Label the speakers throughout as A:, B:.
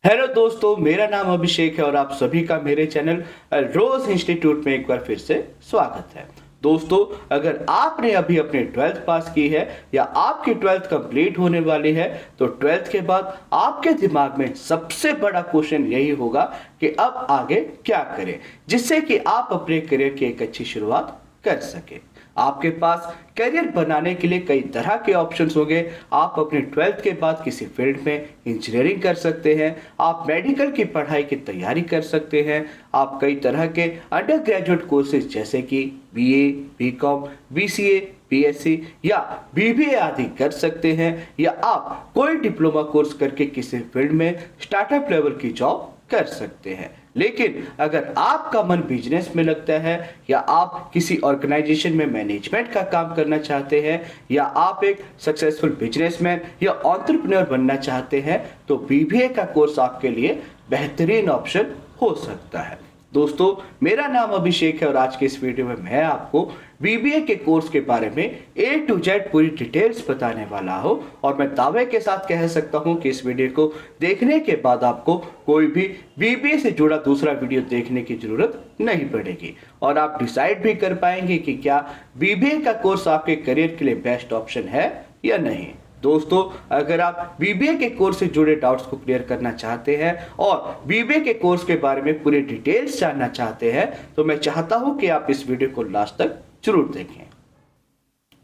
A: Hello दोस्तों, मेरा नाम अभिषेक है और आप सभी का मेरे चैनल रोज इंस्टीट्यूट में एक बार फिर से स्वागत है। दोस्तों, अगर आपने अभी अपनी 12th पास की है या आपकी 12th कंप्लीट होने वाली है तो 12th के बाद आपके दिमाग में सबसे बड़ा क्वेश्चन यही होगा कि अब आगे क्या करें, जिससे कि आप अपने करियर की एक अच्छी शुरुआत कर सके। आपके पास करियर बनाने के लिए कई तरह के ऑप्शंस होंगे। आप अपने 12th के बाद किसी फील्ड में इंजीनियरिंग कर सकते हैं, आप मेडिकल की पढ़ाई की तैयारी कर सकते हैं, आप कई तरह के अंडर ग्रेजुएट कोर्सेज जैसे कि बीए, बीकॉम, बीसीए, बीएससी या बीबीए आदि कर सकते हैं, या आप कोई डिप्लोमा कोर्स करके किसी फील्ड में स्टार्टअप लेवल की जॉब कर सकते हैं। लेकिन अगर आपका मन बिजनेस में लगता है या आप किसी ऑर्गेनाइजेशन में मैनेजमेंट का काम करना चाहते हैं या आप एक सक्सेसफुल बिजनेसमैन या एंटरप्रेन्योर बनना चाहते हैं तो बीबीए का कोर्स आपके लिए बेहतरीन ऑप्शन हो सकता है। दोस्तों, मेरा नाम अभिषेक है और आज के इस वीडियो में मैं आपको बीबीए के कोर्स के बारे में ए टू जेड पूरी डिटेल्स बताने वाला हूं और मैं दावे के साथ कह सकता हूं कि इस वीडियो को देखने के बाद आपको कोई भी बीबीए से जुड़ा दूसरा वीडियो देखने की जरूरत नहीं पड़ेगी और आप डिसाइड भी कर पाएंगे कि क्या बीबीए का कोर्स आपके करियर के लिए बेस्ट ऑप्शन है या नहीं। दोस्तों, अगर आप बीबीए के कोर्स से जुड़े डाउट्स को क्लियर करना चाहते हैं और बीबीए के कोर्स के बारे में पूरी डिटेल्स जानना चाहते हैं तो मैं चाहता हूं कि आप इस वीडियो को लास्ट तक जरूर देखें।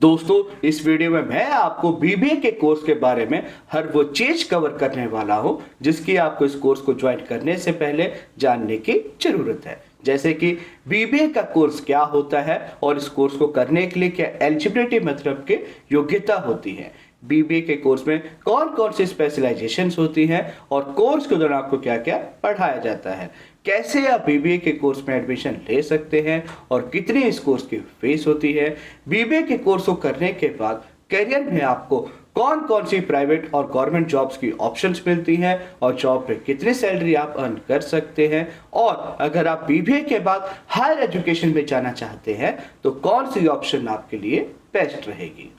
A: दोस्तों, इस वीडियो में मैं आपको बीबीए के कोर्स के बारे में हर वो चीज कवर करने वाला हूं जिसकी आपको इस कोर्स को ज्वाइन करने से पहले जानने की जरूरत है, जैसे कि बीबीए का कोर्स क्या होता है और इस कोर्स को करने के लिए क्या एलिजिबिलिटी मतलब की योग्यता होती है, बीबीए के कोर्स में कौन कौन सी स्पेशलाइजेशंस होती हैं और कोर्स के दौरान आपको क्या क्या पढ़ाया जाता है, कैसे आप बीबीए के कोर्स में एडमिशन ले सकते हैं और कितनी इस कोर्स की फीस होती है, बीबीए के कोर्स को करने के बाद करियर में आपको कौन कौन सी प्राइवेट और गवर्नमेंट जॉब्स की ऑप्शंस मिलती हैं और जॉब पे कितनी सैलरी आप अर्न कर सकते हैं, और अगर आप बीबीए के बाद हायर एजुकेशन में जाना चाहते हैं तो कौन सी ऑप्शन आपके लिए बेस्ट रहेगी।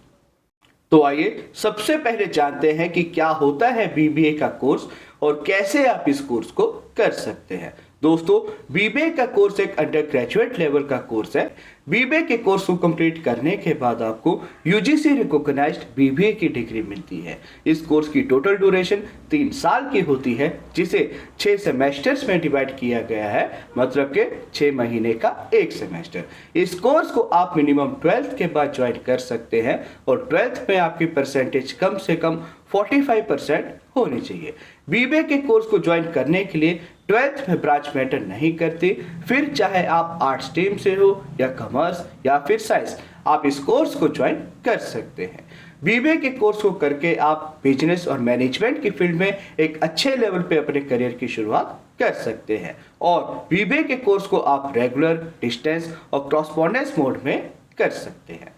A: तो आइए सबसे पहले जानते हैं कि क्या होता है बीबीए का कोर्स और कैसे आप इस कोर्स को कर सकते हैं। दोस्तों, बीबीए का कोर्स एक अंडर ग्रेजुएट लेवल का कोर्स है। बीबीए के कोर्स को कंप्लीट करने के बाद आपको यूजीसी रिकॉग्नाइज्ड बीबीए की डिग्री मिलती है। इस कोर्स की टोटल ड्यूरेशन 3 साल की होती है, जिसे 6 सेमेस्टर्स में डिवाइड किया गया है, मतलब के 6 महीने का एक सेमेस्टर। इस कोर्स को आप मिनिमम 12th के बाद ज्वाइन कर सकते हैं और 12th में आपकी परसेंटेज कम से कम 45% होनी चाहिए। बीबीए के कोर्स को ज्वाइन करने के लिए 12th में ब्रांच मैटर नहीं करती, फिर चाहे आप आर्ट्स स्ट्रीम से हो या कॉमर्स या फिर साइंस, आप इस कोर्स को ज्वाइन कर सकते हैं। बीबीए के कोर्स को करके आप बिजनेस और मैनेजमेंट की फील्ड में एक अच्छे लेवल पे अपने करियर की शुरुआत कर सकते हैं और बीबीए के कोर्स को आप रेगुलर, डिस्टेंस और क्रॉसपोंडेंस मोड में कर सकते हैं।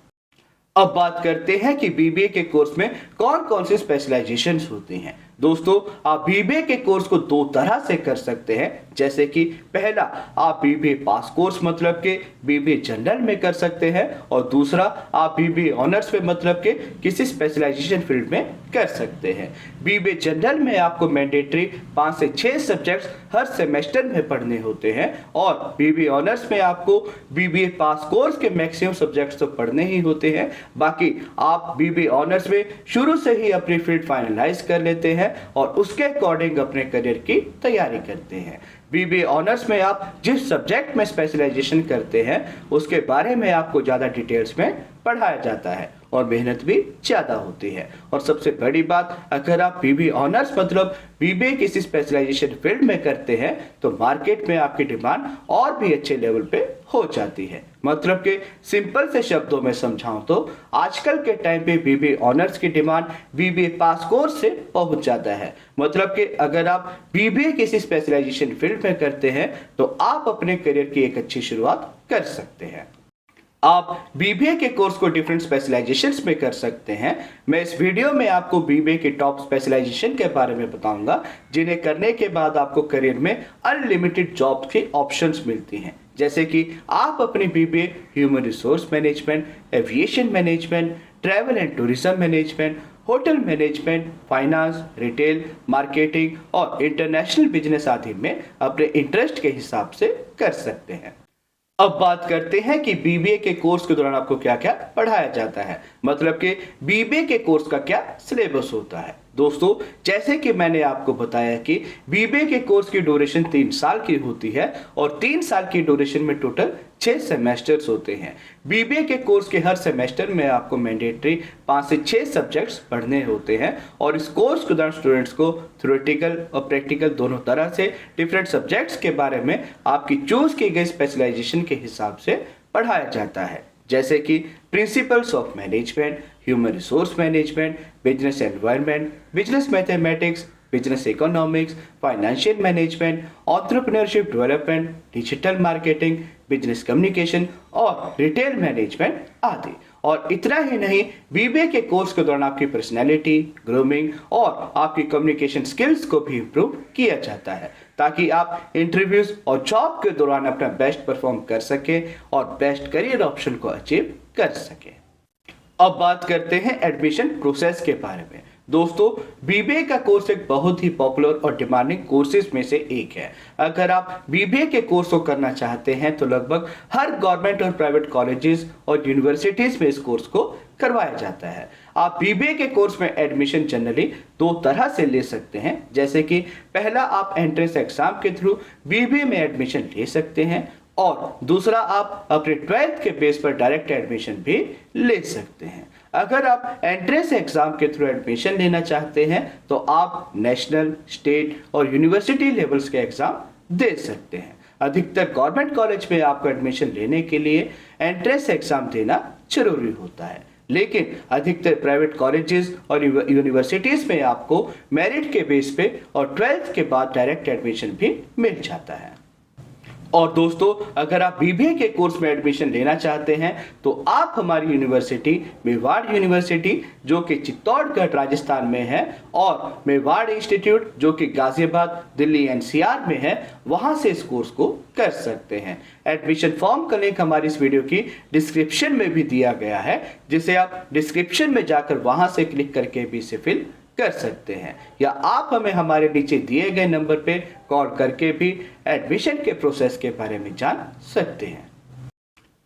A: अब बात करते हैं कि बीबीए के कोर्स में कौन कौन सी स्पेशलाइजेशंस होती हैं। दोस्तों, आप बीबीए के कोर्स को 2 तरह से कर सकते हैं, जैसे कि पहला, आप बीबीए पास कोर्स मतलब के बीबीए जनरल में कर सकते हैं और दूसरा, आप बीबीए ऑनर्स में मतलब के किसी स्पेशलाइजेशन फील्ड में कर सकते हैं। बीबीए जनरल में आपको मैंडेटरी 5 से 6 सब्जेक्ट्स हर सेमेस्टर में पढ़ने होते हैं और बीबीए ऑनर्स में आपको बीबीए पास कोर्स के मैक्सिमम सब्जेक्ट्स तो पढ़ने ही होते हैं, बाकी आप बीबीए ऑनर्स में शुरू से ही अपनी फील्ड फाइनलाइज कर लेते हैं और उसके अकॉर्डिंग अपने करियर की तैयारी करते हैं। बीबीए ऑनर्स में आप जिस सब्जेक्ट में स्पेशलाइजेशन करते हैं उसके बारे में आपको ज्यादा डिटेल्स में पढ़ाया जाता है और मेहनत भी ज्यादा होती है। और सबसे बड़ी बात, अगर आप बीबीए ऑनर्स मतलब बीबीए किसी स्पेशलाइजेशन फील्ड में करते हैं तो मार्केट में आपकी डिमांड और भी अच्छे लेवल पे हो जाती है। मतलब कि सिंपल से शब्दों में समझाऊं तो आजकल के टाइम पे बीबीए ऑनर्स की डिमांड बीबीए पास कोर्स से बहुत ज्यादा है। मतलब कि अगर आप बीबीए किसी स्पेशलाइजेशन फील्ड में करते हैं तो आप अपने करियर की एक अच्छी शुरुआत कर सकते हैं। आप बीबीए के कोर्स को डिफरेंट स्पेशलाइजेशंस में कर सकते हैं। मैं इस वीडियो में आपको बीबीए के टॉप स्पेशलाइजेशन के बारे में बताऊंगा, जिन्हें करने के बाद आपको करियर में अनलिमिटेड जॉब की ऑप्शंस मिलती हैं, जैसे कि आप अपनी BBA human resource management, aviation management, travel and tourism management, hotel management, finance, retail, marketing और इंटरनेशनल बिजनेस आदि में अपने इंटरेस्ट के हिसाब से कर सकते हैं। अब बात करते हैं कि बीबीए के कोर्स के दौरान आपको क्या क्या पढ़ाया जाता है, मतलब कि बीबीए के कोर्स का क्या सिलेबस होता है। दोस्तों, जैसे कि मैंने आपको बताया कि बीबीए के कोर्स की ड्यूरेशन 3 साल की होती है और 3 साल की ड्यूरेशन में टोटल 6 सेमेस्टर्स होते हैं। बीबीए के कोर्स के हर सेमेस्टर में आपको मैंडेटरी 5 से 6 सब्जेक्ट्स पढ़ने होते हैं और इस कोर्स के दौरान स्टूडेंट्स को थ्योरेटिकल और प्रैक्टिकल दोनों तरह से डिफरेंट सब्जेक्ट्स के बारे में आपकी चूज की गई स्पेशलाइजेशन के हिसाब से पढ़ाया जाता है, जैसे कि principles of management, human resource management, business environment, business mathematics, business economics, financial management, entrepreneurship development, digital marketing, business communication और रिटेल मैनेजमेंट आदि। और इतना ही नहीं, बीबीए के कोर्स के दौरान आपकी पर्सनैलिटी, ग्रूमिंग और आपकी कम्युनिकेशन स्किल्स को भी इम्प्रूव किया जाता है, ताकि आप इंटरव्यूज और जॉब के दौरान अपना बेस्ट परफॉर्म कर सके और बेस्ट करियर ऑप्शन को अचीव कर सके। अब बात करते हैं एडमिशन प्रोसेस के बारे में। दोस्तों, बीबीए का कोर्स एक बहुत ही पॉपुलर और डिमांडिंग कोर्सेज में से एक है। अगर आप बीबीए के कोर्स को करना चाहते हैं तो लगभग हर गवर्नमेंट और प्राइवेट कॉलेजेस और यूनिवर्सिटीज में इस कोर्स को करवाया जाता है। आप बीबीए के कोर्स में एडमिशन जनरली 2 तरह से ले सकते हैं, जैसे कि पहला, आप एंट्रेंस एग्जाम के थ्रू बीबीए में एडमिशन ले सकते हैं और दूसरा, आप अपने 12th के बेस पर डायरेक्ट एडमिशन भी ले सकते हैं। अगर आप एंट्रेंस एग्जाम के थ्रू एडमिशन लेना चाहते हैं तो आप नेशनल, स्टेट और यूनिवर्सिटी लेवल्स के एग्जाम दे सकते हैं। अधिकतर गवर्नमेंट कॉलेज में आपको एडमिशन लेने के लिए एंट्रेंस एग्जाम देना जरूरी होता है, लेकिन अधिकतर प्राइवेट कॉलेजेस और यूनिवर्सिटीज में आपको मेरिट के बेस पे और 12th के बाद डायरेक्ट एडमिशन भी मिल जाता है। और दोस्तों, अगर आप बीबीए के कोर्स में एडमिशन लेना चाहते हैं तो आप हमारी यूनिवर्सिटी मेवाड़ यूनिवर्सिटी, जो कि चित्तौड़गढ़ राजस्थान में है, और मेवाड़ इंस्टीट्यूट, जो कि गाजियाबाद दिल्ली एनसीआर में है, वहां से इस कोर्स को कर सकते हैं। एडमिशन फॉर्म का लिंक हमारी इस वीडियो की डिस्क्रिप्शन में भी दिया गया है, जिसे आप डिस्क्रिप्शन में जाकर वहां से क्लिक करके भी इसे फिल कर सकते हैं, या आप हमें हमारे नीचे दिए गए नंबर पे कॉल करके भी एडमिशन के प्रोसेस के बारे में जान सकते हैं।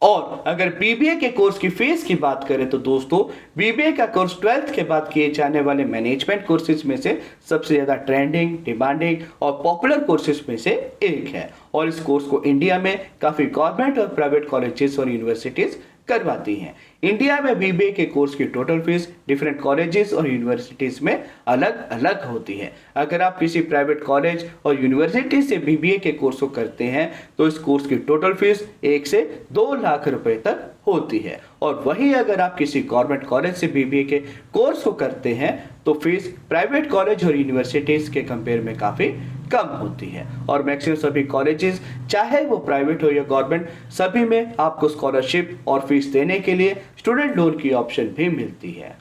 A: और अगर बीबीए के कोर्स की फीस की बात करें तो दोस्तों, बीबीए का कोर्स 12th के बाद किए जाने वाले मैनेजमेंट कोर्सेज में से सबसे ज्यादा ट्रेंडिंग, डिमांडिंग और पॉपुलर कोर्सेज में से एक है, और इस कोर्स को इंडिया में काफी गवर्नमेंट और प्राइवेट कॉलेजेस और यूनिवर्सिटीज करवाती हैं। इंडिया में बीबीए के कोर्स की टोटल फीस डिफरेंट कॉलेजेस और यूनिवर्सिटीज में अलग अलग होती है। अगर आप किसी प्राइवेट कॉलेज और यूनिवर्सिटी से बीबीए के कोर्स को करते हैं तो इस कोर्स की टोटल फीस 1 से 2 लाख रुपए तक होती है, और वहीं अगर आप किसी गवर्नमेंट कॉलेज से बीबीए के कोर्स को करते हैं तो फीस प्राइवेट कॉलेज और यूनिवर्सिटीज के कंपेयर में काफी कम होती है। और मैक्सिमम सभी कॉलेजेस, चाहे वो प्राइवेट हो या गवर्नमेंट, सभी में आपको स्कॉलरशिप और फीस देने के लिए स्टूडेंट लोन की ऑप्शन भी मिलती है।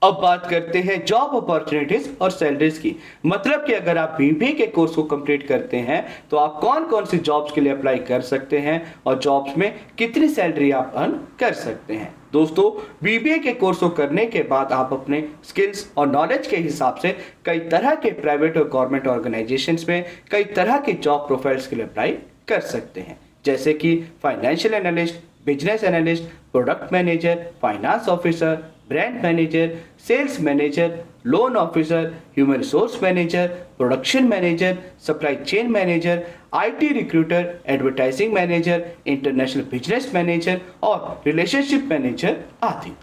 A: अब बात करते हैं जॉब अपॉर्चुनिटीज और सैलरीज की, मतलब कि अगर आप बीबीए के कोर्स को कंप्लीट करते हैं तो आप कौन कौन सी जॉब्स के लिए अप्लाई कर सकते हैं और जॉब्स में कितनी सैलरी आप अर्न कर सकते हैं। दोस्तों, बीबीए के कोर्स को करने के बाद आप अपने स्किल्स और नॉलेज के हिसाब से कई तरह के प्राइवेट और गवर्नमेंट ऑर्गेनाइजेशंस में कई तरह के जॉब प्रोफाइल्स के लिए अप्लाई कर सकते हैं, जैसे कि financial analyst, business analyst, product manager, finance officer, brand manager, sales manager, loan officer, human resource manager, production manager, supply chain manager, IT recruiter, advertising manager, international business manager और relationship manager आदि।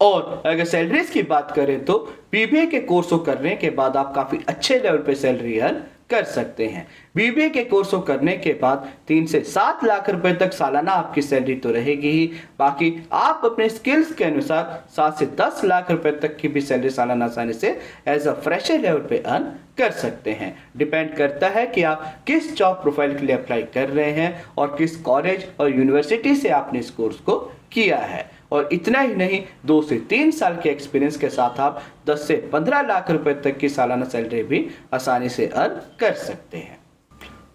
A: और अगर salaries की बात करें तो BBA के course को करने के बाद आप काफी अच्छे लेवल पे सैलरी अर्न कर सकते हैं। बीबीए के कोर्स को करने के बाद 3 से 7 लाख रुपए तक सालाना आपकी सैलरी तो रहेगी ही, बाकी आप अपने स्किल्स के अनुसार 7 से 10 लाख रुपए तक की भी सैलरी सालाना आसानी से एज अ फ्रेशर लेवल पे अर्न कर सकते हैं। डिपेंड करता है कि आप किस जॉब प्रोफाइल के लिए अप्लाई कर रहे हैं और किस कॉलेज और यूनिवर्सिटी से आपने इस कोर्स को किया है। और इतना ही नहीं, 2 से 3 साल के एक्सपीरियंस के साथ आप 10 से 15 लाख रुपए तक की सालाना सैलरी भी आसानी से अर्न कर सकते हैं।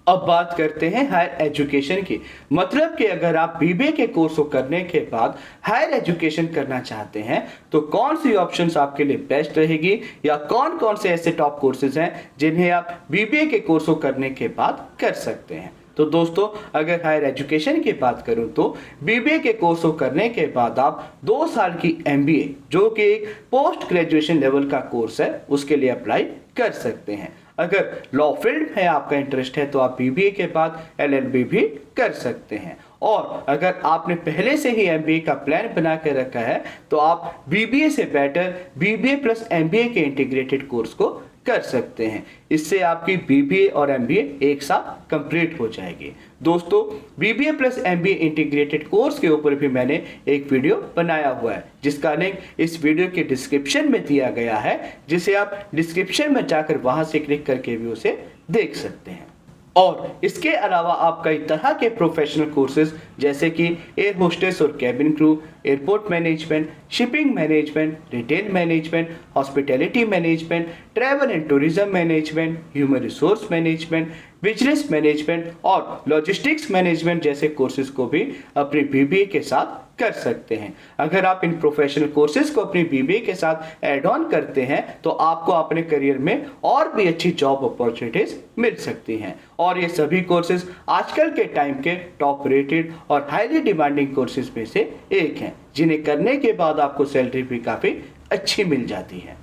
A: अब बात करते हैं हायर एजुकेशन की। मतलब कि अगर आप बीबीए के कोर्स को करने के बाद हायर एजुकेशन करना चाहते हैं तो कौन सी ऑप्शंस आपके लिए बेस्ट रहेगी, या कौन कौन से ऐसे टॉप कोर्सेज हैं जिन्हें आप बीबीए के कोर्स को करने के बाद कर सकते हैं। तो दोस्तों, अगर हायर एजुकेशन की बात करूं तो बीबीए के कोर्स को करने के बाद आप 2 साल की एमबीए, जो कि एक पोस्ट ग्रेजुएशन लेवल का कोर्स है, उसके लिए अप्लाई कर सकते हैं। अगर लॉ फील्ड में आपका इंटरेस्ट है तो आप बीबीए के बाद एलएलबी भी कर सकते हैं। और अगर आपने पहले से ही एमबीए का प्लान बना के रखा है तो आप बीबीए से बेटर बीबीए प्लस एमबीए के इंटीग्रेटेड कोर्स को कर सकते हैं। इससे आपकी बीबीए और एमबीए एक साथ कंप्लीट हो जाएगी। दोस्तों, BBA plus MBA integrated course के ऊपर भी मैंने एक वीडियो बनाया हुआ है, जिसका लिंक इस वीडियो के डिस्क्रिप्शन में दिया गया है, जिसे आप डिस्क्रिप्शन में जाकर वहां से क्लिक करके भी उसे देख सकते हैं। और इसके अलावा आप कई तरह के प्रोफेशनल कोर्सेज जैसे कि एयर होस्टेस और cabin crew, airport management, shipping management, retail management, hospitality management, travel and tourism management, human resource management, business management और लॉजिस्टिक्स मैनेजमेंट जैसे कोर्सेज को भी अपनी बीबीए के साथ कर सकते हैं। अगर आप इन प्रोफेशनल कोर्सेज को अपनी बीबीए के साथ ऐड ऑन करते हैं तो आपको अपने करियर में और भी अच्छी जॉब अपॉर्चुनिटीज मिल सकती हैं। और ये सभी कोर्सेज आजकल के टाइम के टॉप रेटेड और हाईली डिमांडिंग कोर्सेज में से एक हैं, जिन्हें करने के बाद आपको सैलरी भी काफ़ी अच्छी मिल जाती है।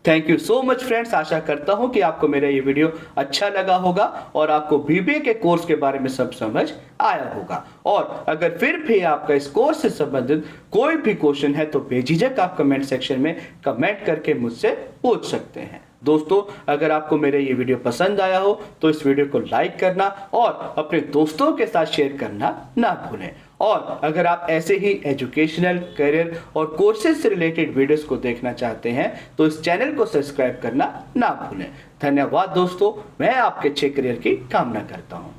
A: Thank you so much friends. आशा करता हूं कि आपको मेरा ये वीडियो अच्छा लगा होगा और आपको बीबीए के कोर्स के बारे में सब समझ आया होगा। और अगर फिर भी आपका इस कोर्स से संबंधित कोई भी क्वेश्चन है तो बेझिझक आप कमेंट सेक्शन में कमेंट करके मुझसे पूछ सकते हैं। दोस्तों, अगर आपको मेरा ये वीडियो पसंद आया हो तो इस वीडियो को लाइक करना और अपने दोस्तों के साथ शेयर करना ना भूलें। और अगर आप ऐसे ही एजुकेशनल, करियर और कोर्सेज से रिलेटेड वीडियोस को देखना चाहते हैं तो इस चैनल को सब्सक्राइब करना ना भूलें। धन्यवाद दोस्तों, मैं आपके अच्छे करियर की कामना करता हूं।